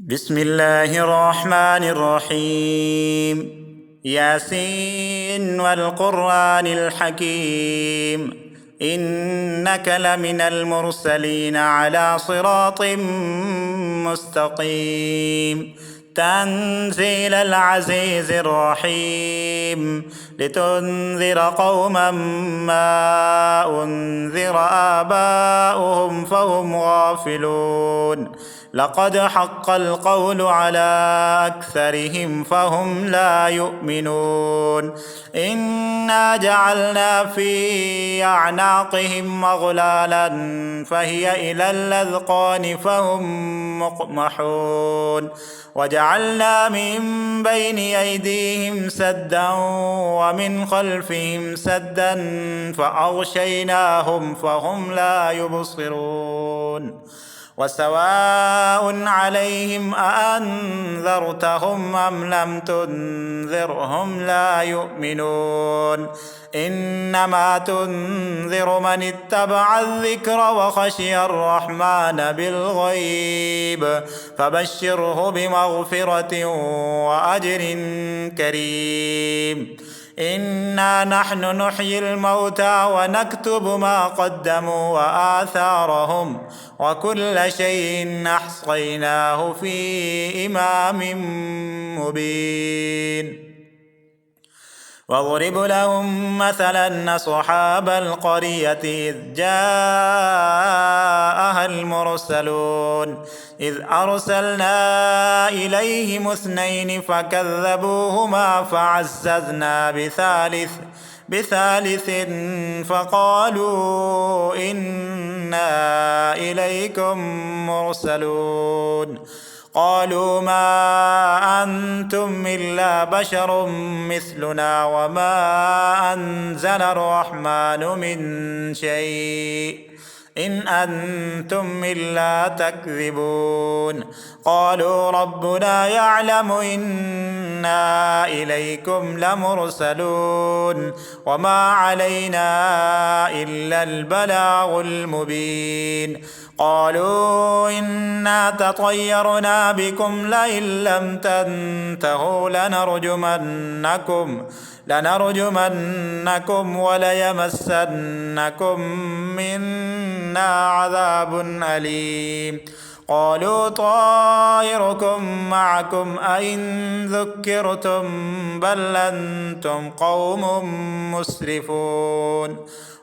بسم الله الرحمن الرحيم. ياسين والقرآن الحكيم إنك لمن المرسلين على صراط مستقيم تنزيل العزيز الرحيم لتنذر قوما ما أنذر آباؤهم فهم غافلون لقد حق القول على أكثرهم فهم لا يؤمنون إنا جعلنا في أعناقهم مغلالا فهي إلى الأذقان فهم مقمحون وجعلنا من بين أيديهم سدا ومن خلفهم سدا فأغشيناهم فهم لا يبصرون وسواء عليهم أأنذرتهم أم لم تنذرهم لا يؤمنون إنما تنذر من اتبع الذكر وخشي الرحمن بالغيب فبشره بمغفرة وأجر كريم إنا نحن نحيي الموتى ونكتب ما قدموا وآثارهم وكل شيء أحصيناه في إمام مبين واضرب لهم مثلا أصحاب القرية إذ جاءها المرسلون إذ أرسلنا إليهم اثنين فكذبوهما فعززنا بثالث فقالوا إنا إليكم مرسلون قالوا ما أنتم إلا بشر مثلنا وما أنزل الرحمن من شيء إن أنتم إلا تكذبون قالوا ربنا يعلم إنا إليكم لمرسلون وما علينا إلا البلاغ المبين قالوا إنا تطيرنا بكم لئن لم تنتهوا لنرجمنكم وليمسنكم منا عذاب أليم قالوا طائركم معكم أئن ذكرتم بل أنتم قوم مسرفون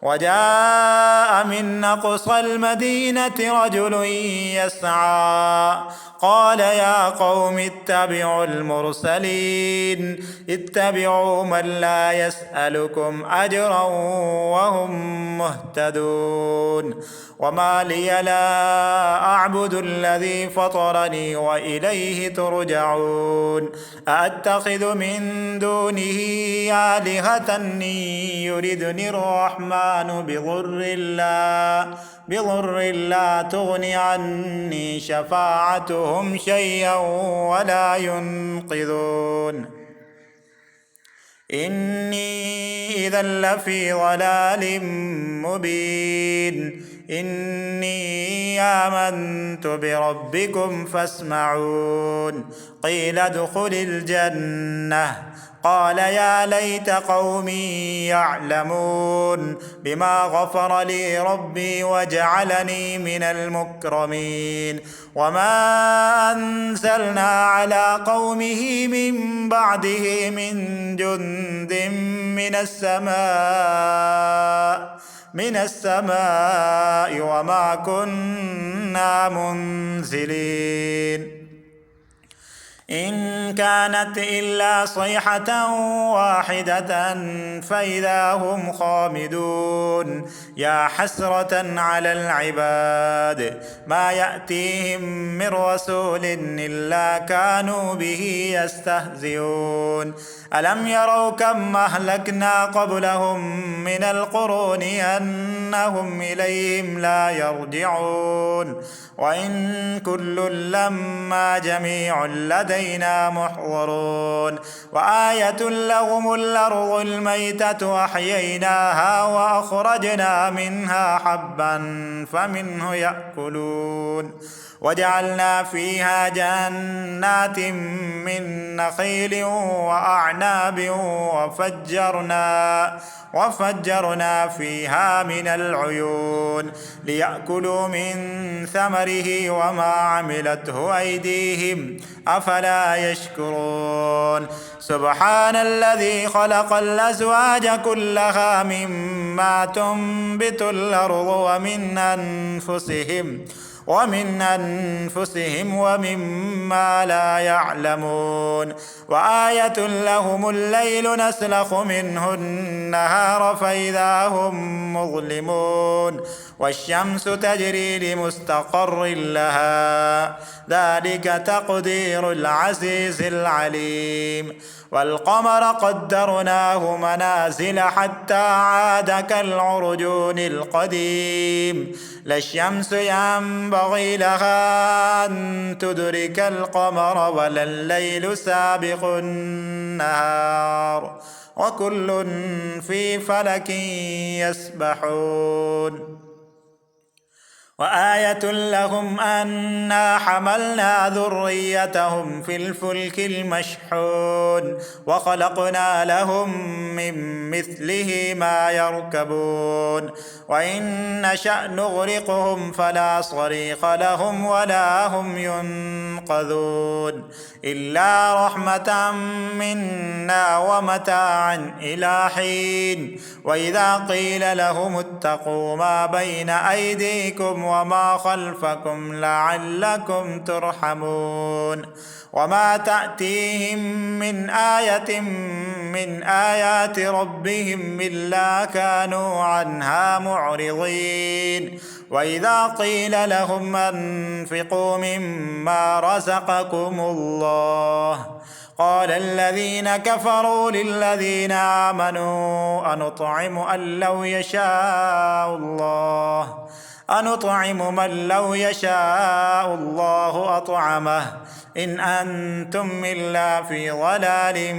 وجاء من أقصى المدينة رجل يسعى قال يا قوم اتبعوا المرسلين اتبعوا من لا يسألكم أجرا وهم مهتدون وما لي لا أعبد الذي فطرني وإليه ترجعون أأتخذ من دونه آلهة يردني الرحمن بضر لا تغني عني شفاعتهم شيئا ولا ينقذون إني إذا لفي ضلال مبين إني آمنت بربكم فاسمعون قيل ادخل الجنة قال يا ليت قومي يعلمون بما غفر لي ربي وجعلني من المكرمين وما أنزلنا على قومه من بعده من جند من السماء وما كنا منزلين إن كانت إلا صيحة واحدة فإذا هم خامدون يا حسرة على العباد ما يأتيهم من رسول إلا كانوا به يستهزئون ألم يروا كم أهلكنا قبلهم من القرون أنهم إليهم لا يرجعون وإن كل لما جميع لدينا محضرون وآية لهم الأرض الميتة أحييناها وأخرجنا منها حبا فمنه يأكلون وجعلنا فيها جنات من نخيل وأعناب وفجرنا فيها من العيون ليأكلوا من ثمره وما عملته أيديهم أفلا يشكرون سبحان الذي خلق الأزواج كلها مما تنبت الأرض ومن أنفسهم ومما لا يعلمون وآية لهم الليل نسلخ منه النهار فإذا هم مظلمون والشمس تجري لمستقر لها ذلك تقدير العزيز العليم والقمر قدرناه منازل حتى عاد كالعرجون القديم لا الشمس ينبغي لها أن تدرك القمر ولا الليل سابق النهار وكل في فلك يسبحون وآية لهم أنا حملنا ذريتهم في الفلك المشحون وخلقنا لهم من مثله ما يركبون وإن نشأ نغرقهم فلا صريخ لهم ولا هم ينقذون إلا رحمة منا ومتاعا إلى حين وإذا قيل لهم اتقوا ما بين أيديكم وما خلفكم لعلكم ترحمون وما تأتيهم من آية من آيات ربهم إلا كانوا عنها معرضين وإذا قيل لهم أنفقوا مما رزقكم الله قال الذين كفروا للذين آمنوا أنطعم من لو يشاء الله أطعمه إن أنتم إلا في ضلال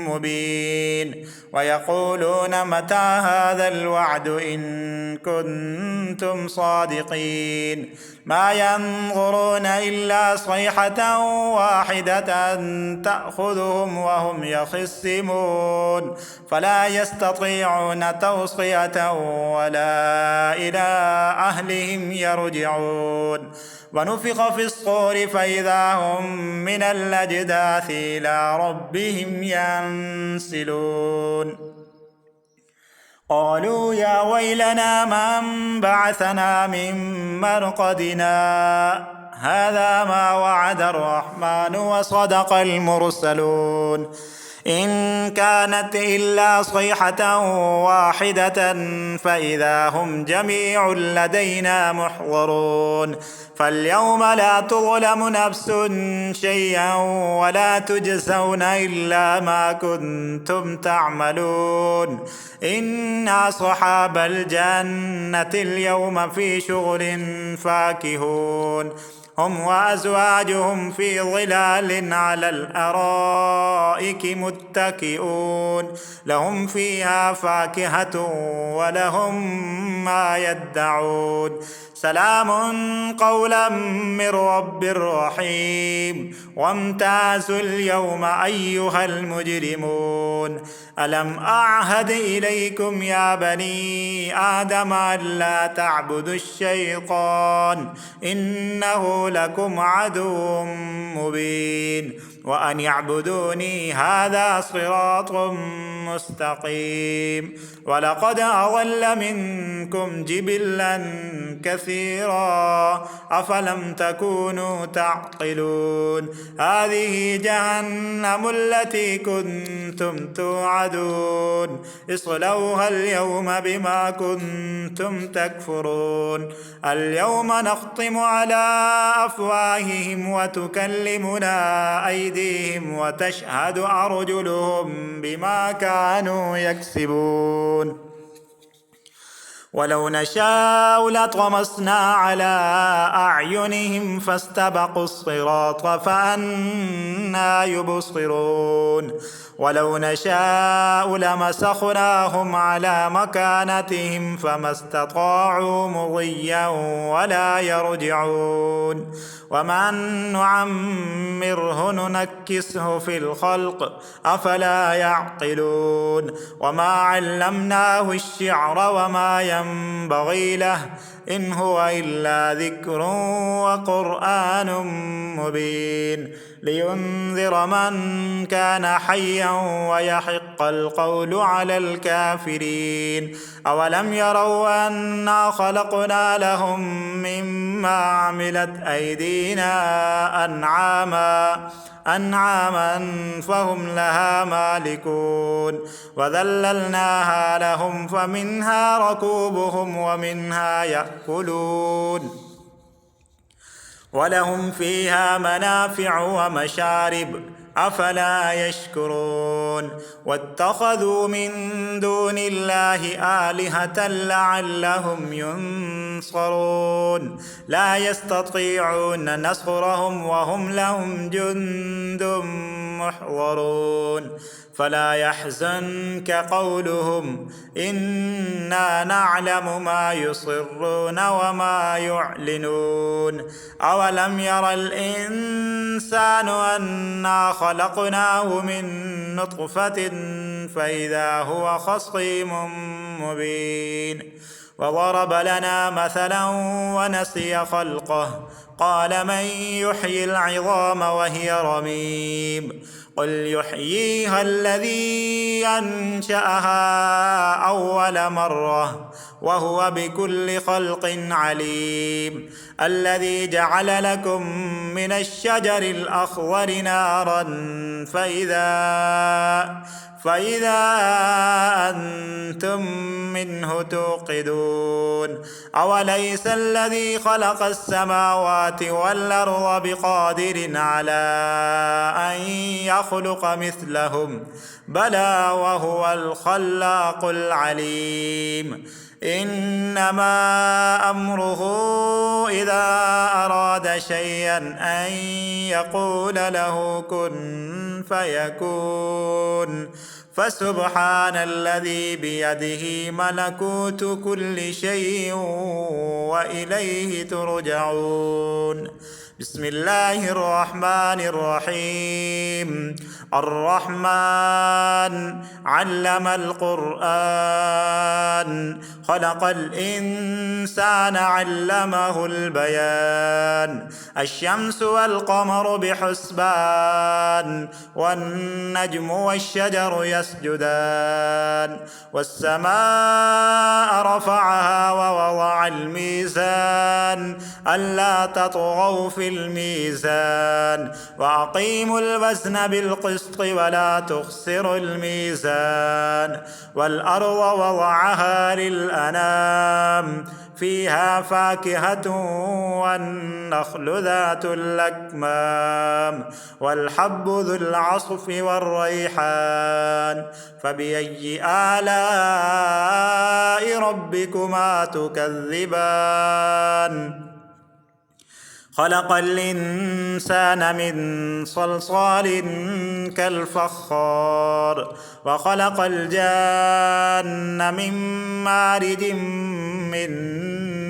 مبين ويقولون متى هذا الوعد إن كنتم صادقين ما ينظرون إلا صيحة واحدة تأخذهم وهم يخصمون فلا يستطيعون توصية ولا إلى أهلهم يرجعون ونفخ في الصور فإذا هم من الأجداث إلى ربهم ينسلون قالوا يا ويلنا من بعثنا من مرقدنا هذا ما وعد الرحمن وصدق المرسلون إن كانت إلا صيحة واحدة فإذا هم جميع لدينا محضرون فاليوم لا تظلم نفس شيئا ولا تجزون إلا ما كنتم تعملون إن أصحاب الجنة اليوم في شغل فاكهون هم وأزواجهم في ظلال على الأرائك متكئون لهم فيها فاكهة ولهم ما يدعون سلام قولا من رب رحيم وامتازوا اليوم أيها المجرمون ألم أعهد إليكم يا بني آدم ألا تعبدوا الشيطان إنه لكم عدو مبين وأن يعبدوني هذا صراط مستقيم ولقد أضل منكم جبلا كثيرا أفلم تكونوا تعقلون هذه جهنم التي كنتم توعدون اصلوها اليوم بما كنتم تكفرون اليوم نختم على أفواههم وتكلمنا أيديهم وتشهد أرجلهم بما كانوا يكسبون ولو نشاء لطمسنا على أعينهم فاستبقوا الصراط فأنى يبصرون ولو نشاء لمسخناهم على مكانتهم فما استطاعوا مضيا ولا يرجعون ومن نعمره ننكسه في الخلق أفلا يعقلون وما علمناه الشعر وما ينبغي له إن هو إلا ذكر وقرآن مبين لينذر من كان حيا ويحق القول على الكافرين أولم يروا أنا خلقنا لهم مما عملت أيدينا أنعاما فهم لها مالكون وذللناها لهم فمنها ركوبهم ومنها يأكلون ولهم فيها منافع ومشارب أفلا يشكرون واتخذوا من دون الله آلهة لعلهم ينصرون لا يستطيعون نصرهم وهم لهم جند محضرون فلا يحزنك قولهم إنا نعلم ما يصرون وما يعلنون أولم ير الإنسان أنا خلقناه من نطفة فإذا هو خصيم مبين وضرب لنا مثلا ونسي خلقه قال من يحيي العظام وهي رميم قل يحييها الذي أنشأها أول مرة وهو بكل خلق عليم الذي جعل لكم من الشجر الأخضر نارا فإذا أنتم منه توقدون أوليس الذي خلق السماوات والأرض بقادر على أن يخلق مثلهم بلى وهو الخلاق العليم إنما أمره إذا أراد شيئا أن يقول له كن فيكون فسبحان الذي بيده ملكوت كل شيء وإليه ترجعون بسم الله الرحمن الرحيم الرحمن علم القرآن خلق الإنسان علمه البيان الشمس والقمر بحسبان والنجم والشجر يسجدان والسماء رفعها ووضع الميزان ألا تطغوا في الميزان وأقيموا الوزن بالقسط ولا تخسروا الميزان والأرض وضعها للأنام فيها فاكهة والنخل ذات الأكمام والحب ذو العصف والريحان فبأي آلاء ربكما تكذبان خلق الإنسان من صلصال كالفخار وخلق الجان من مارد من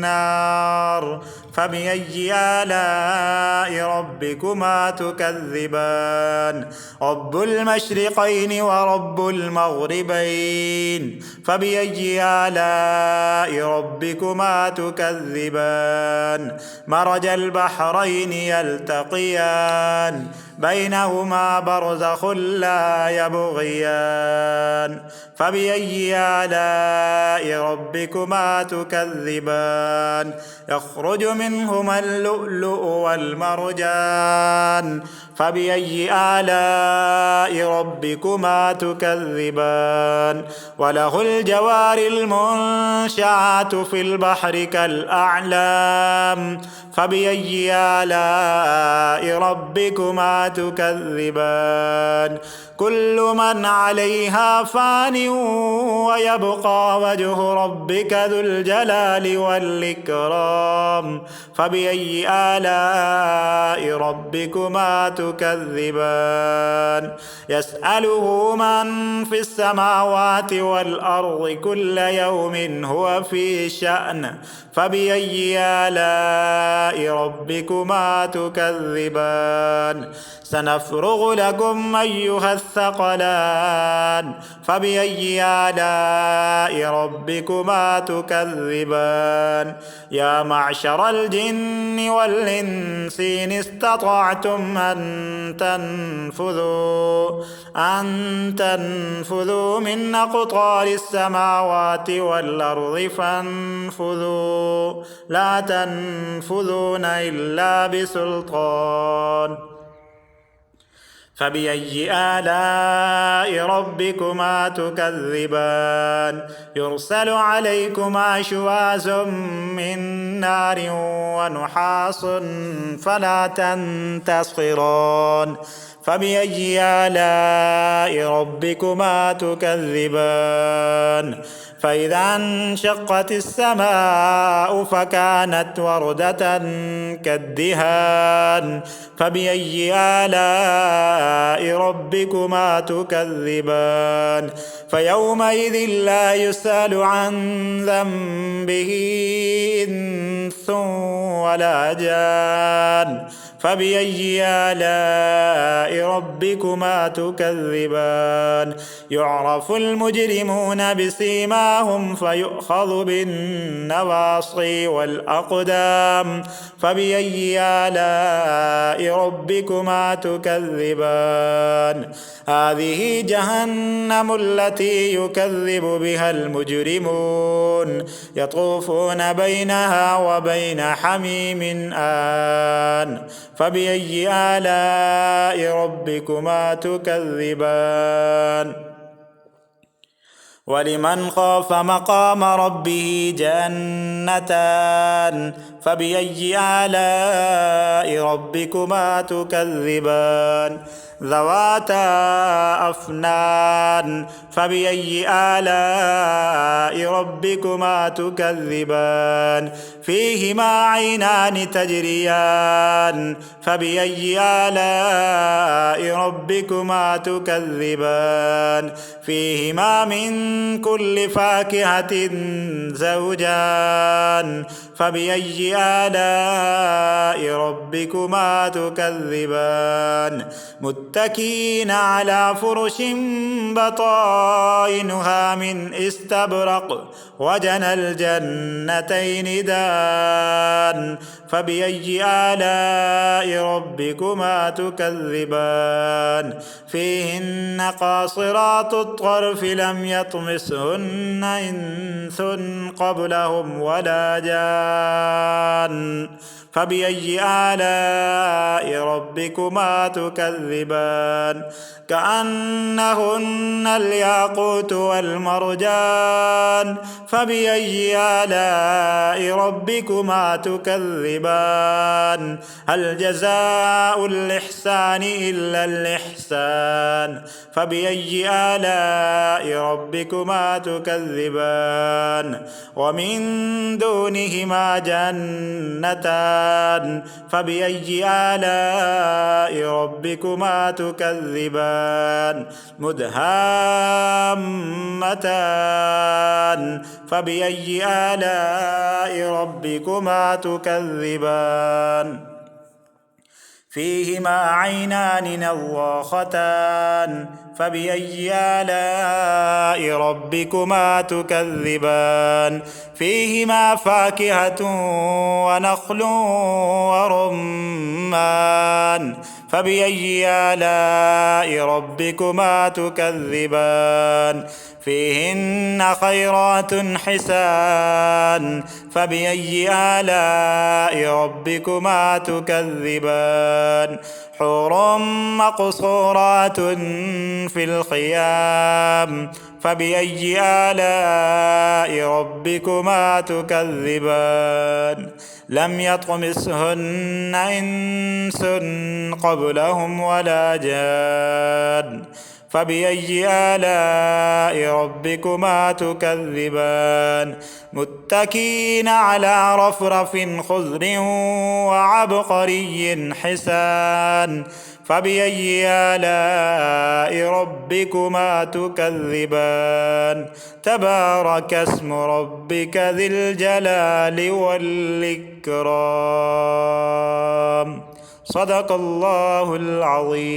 نار فبأي آلاء ربكما تكذبان رب المشرقين ورب المغربين فبأي آلاء ربكما تكذبان مرج البحرين يلتقيان بينهما برزخ لا يبغيان فبأي آلاء ربكما تكذبان يخرج منهما اللؤلؤ والمرجان فبأي آلاء ربكما تكذبان وله الجوار المنشآت في البحر كالأعلام فبأي آلاء ربكما تكذبان كل من عليها فان ويبقى وجه ربك ذو الجلال والإكرام فبأي آلاء ربكما تكذبان يسأله من في السماوات والأرض كل يوم هو في شأن فبأي آلاء ربكما تكذبان سنفرغ لكم أيها الثقلان فبأي آلاء ربكما تكذبان يا معشر الجن والإنس إن استطعتم أن تنفذوا من أقطار السماوات والأرض فانفذوا لا تنفذون إلا بسلطان فبأي آلاء ربكما تكذبان يرسل عليكما شواظ من نار ونحاس فلا تنتصران فبأي آلاء ربكما تكذبان فإذا انشقت السماء فكانت وردة كالدهان فبأي آلاء ربكما تكذبان فيومئذ لا يسأل عن ذنبه إنس ولا جان فبأي آلاء ربكما تكذبان يعرف المجرمون بسيماهم فيؤخذ بالنواصي والأقدام فبأي آلاء ربكما تكذبان هذه جهنم التي يكذب بها المجرمون يطوفون بينها وبين حميم آن فبأي آلاء ربكما تكذبان ولمن خاف مقام ربه جنتان فبأي آلاء ربكما تكذبان ذواتا أفنان فبأي آلاء ربكما تكذبان فيهما عينان تجريان فبأي آلاء ربكما تكذبان فيهما من كل فاكهة زوجان فبأي آلاء ربكما تكذبان متكئين على فرش بطائنها من استبرق وجنى الجنتين دان فبأي آلاء ربكما تكذبان فيهن قاصرات الطرف لم يطمسهن إنس قبلهم ولا جان فبأي آلاء ربكما تكذبان كأنهن الياقوت والمرجان فبأي آلاء ربكما تكذبان هل جزاء الإحسان إلا الإحسان فبأي آلاء ربكما تكذبان ومن دونهما جنتان فبأي آلاء ربكما تكذبان مدهامتان فبأي آلاء ربكما تكذبان فيهما عينان نضاختان فبأي آلاء ربكما تكذبان فيهما فاكهة ونخل ورمان فبأي آلاء ربكما تكذبان فيهن خيرات حسان فبأي آلاء ربكما تكذبان حور مقصورات في الخيام فبأي آلاء ربكما تكذبان لم يطمثهن إنس قبلهم ولا جان فبأي آلاء ربكما تكذبان متكئين على رفرف خضر وعبقري حسان فبأي آلاء ربكما تكذبان تبارك اسم ربك ذي الجلال والإكرام صدق الله العظيم.